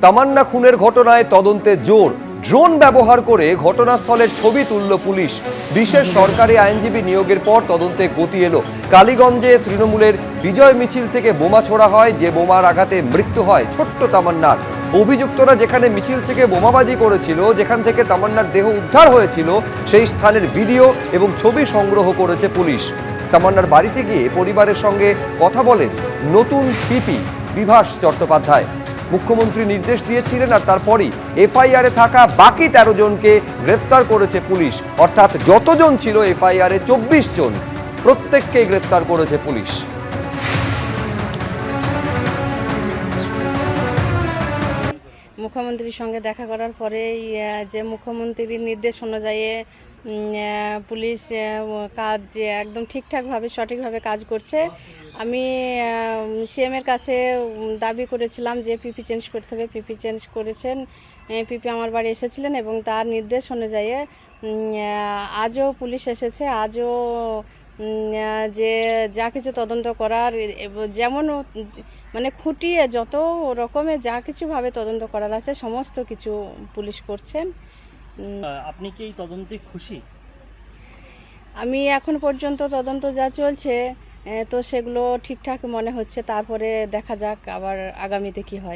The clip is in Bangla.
তামান্না খুনের ঘটনায় তদন্তে জোর। ড্রোন ব্যবহার করে ঘটনাস্থলের ছবি তুলল পুলিশ। বিশেষ সরকারি আইনজীবী নিয়োগের পর তদন্তে গতি এলো। কালীগঞ্জে তৃণমূলের বিজয় মিছিল থেকে বোমা ছোড়া হয়, যে বোমার আঘাতে মৃত্যু হয় ছোট্ট তামান্নার। অভিযুক্তরা যেখানে মিছিল থেকে বোমাবাজি করেছিল, যেখান থেকে তামান্নার দেহ উদ্ধার হয়েছিল, সেই স্থানের ভিডিও এবং ছবি সংগ্রহ করেছে পুলিশ। তামান্নার বাড়িতে গিয়ে পরিবারের সঙ্গে কথা বলেন নতুন পিপি বিভাস চট্টোপাধ্যায়। মুখ্যমন্ত্রী নির্দেশ দিয়েছিলেন আর তারপরই এফআইআরে থাকা বাকি 13 জনকে গ্রেফতার করেছে পুলিশ। অর্থাৎ যতজন ছিল এফআইআরে 24 জন, প্রত্যেককেই গ্রেফতার করেছে পুলিশ। মুখ্যমন্ত্রীর সঙ্গে দেখা করার পরেই যে মুখ্যমন্ত্রীর নির্দেশ অনুযায়ী পুলিশ কাজ একদম ঠিকঠাকভাবে সঠিকভাবে কাজ করছে। আমি সিএমের কাছে দাবি করেছিলাম যে পিপি চেঞ্জ করতে হবে, পিপি চেঞ্জ করেছেন। পিপি আমার বাড়ি এসেছিলেন এবং তার নির্দেশ অনুযায়ী আজও পুলিশ এসেছে। আজও যে যা কিছু তদন্ত করার, যেমন মানে খুঁটিয়ে যত রকমের যা কিছুভাবে তদন্ত করার আছে সমস্ত কিছু পুলিশ করছেন। আপনি কি এই তদন্তে খুশি? আমি এখন পর্যন্ত তদন্ত যা চলছে তো সেগুলো ঠিকঠাক মনে হচ্ছে, তারপরে দেখা যাক আবার আগামীতে কি হয়।